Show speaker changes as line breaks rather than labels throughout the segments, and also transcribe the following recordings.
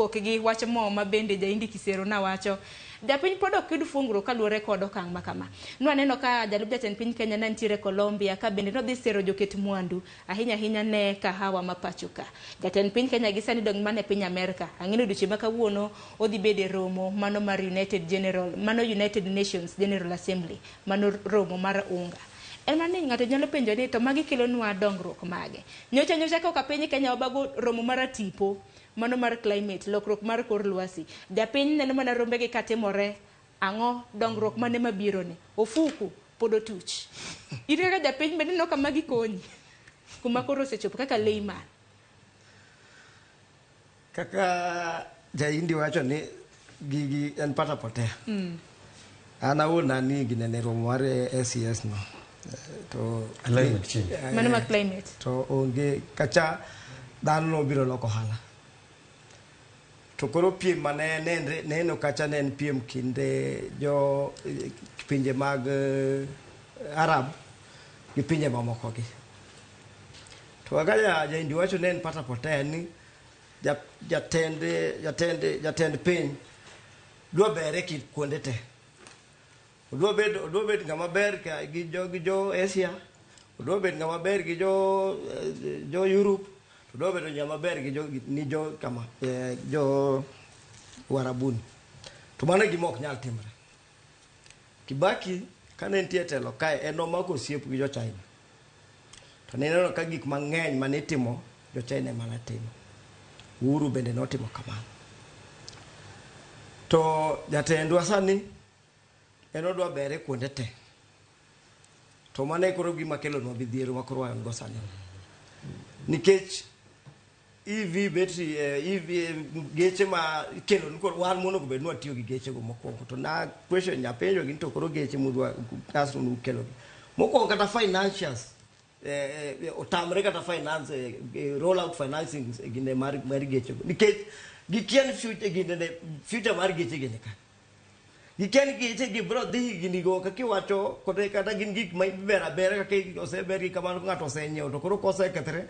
kokgi wach mo ma bende jaindi Kisero na wacho japiny pod ok yud fungro kaluwore kod okang' ma kama. Nwaneno ka jalup jatend piny Kenya ne nitiere Colombia ka bende nodhi sero joket mwandu ahinya ahinya ne kahawa ma pacho ka. Jatend piny Kenya gi sani dong' mane piny Amerika. Ang'ino duche ma kawuono odhi bede romo mano mar United Nations General Assembly mano romo mar unga. Ema ni ng'ato nyalo penjo ni to magi kelo nwa dongruok mage. Nyocha kaka piny Kenya obago romo mar tipo mano mar climate lokruok mar kor lwasi. Japiny neno mana rombe gi katimore ang'o dongruok mane mabiro ni. Ofuku pod otuch. Ire ka japiny bende no kama gikonyi. Kuma koro osechopo kaka layman.
Kaka jaindi wacho ni gigi en pata potea. Ana wona ni ginene romo mar SES no. To
climate change.
Mano ma climate.
To onge kacha dhano biro loko hala. To koro piem mane neno kacha ne en piem kinde jo pinje mag Arab gi pinje mamoko gi. To agaya jaindi wacho ne en pata potea ni jatend piny dwa bere kit kuonde te. Odwa bet ngama ber gi jo Asia, odwa bet ngama ber gi jo Europe, odwa bet ngama ber gi jo kama jo Warabuni. To mano gima ok nyal timre. Kibaki kane nitie telo kae en omako osiep gi jo China. To neno ka gik mang'eny mane timo jo China mana timo. Uhuru bende notimo kamano. To jatendwa sani en odwa bere kuonde te. To mane koro gima kelo nwa bidhiero ma koro wan go sani. Nikech EV battery geche ma kelo koro wan mono go bed nwa tiyo gi geche go mokwongo. To na question nyapenjo gin to koro geche mudwa kaso nu kelo gi. Mokwongo kata financials otamre kata finance roll out financing gine mar geche go. Nikech gikien future mar geche gine ka. Giken geche gi bro dhi gini go kaki wacho kote kata gin gik ma ibera bere kaki oseber gi kamano ng'ato osenyiewo to koro kosekethre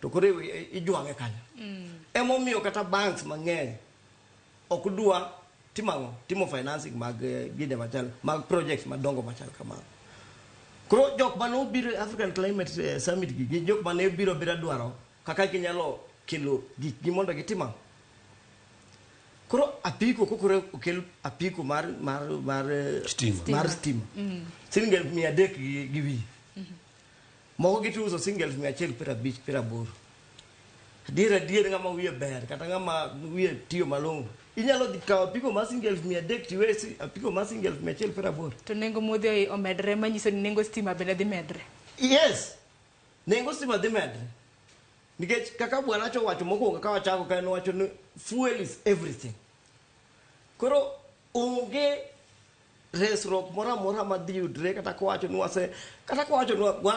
to koro ijwang'e kanyo. Emomiyo kata banks mang'eny ok dwa timo financing mag gide machal mag projects madongo machal kamano. Koro jok mano biro African Climate Summit gi jok mane biro dwaro kaka ginyalo kelo gik gi mondo gitima. Koro apiko kokore okel apiko mar stima. Single 300 gi wi. Moko gituso single 150 Adier ngama wiye ber kata ngama wiye tiyo malongo. Inyalo dhi kawo apiko mar single 300 tiwesi apiko mar single 150.
To nengo modhi omedre manyiso ni nengo stima bende dhi medre.
Yes. Nengo stima dhi medre. Nikech kaka bwana cho wacho mokwongo ka wachako ka en wacho ni fuel is everything. Koro onge resruok moro amora madhi yudre kata kwacho ni wan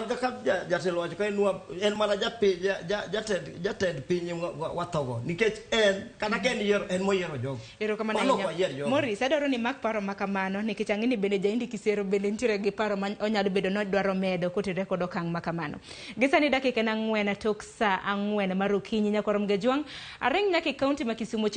kaka jatelo wacho ka en mana jatend piny wathogo nikech en kata ka en yiero en moyiero jogo.
Erokamano ahinya. Morris adwaro ni mak paro makamano nikech ang'eni bende jaindi Kisero bende nitiere gi paro ma onyalo bedo no dwaro medo kotenore kod okang' makamano. Gisani dakika 4 tok saa 4 mar okinyi nyaka rom Gejwang' aring nyaka kaunti ma Kisumu.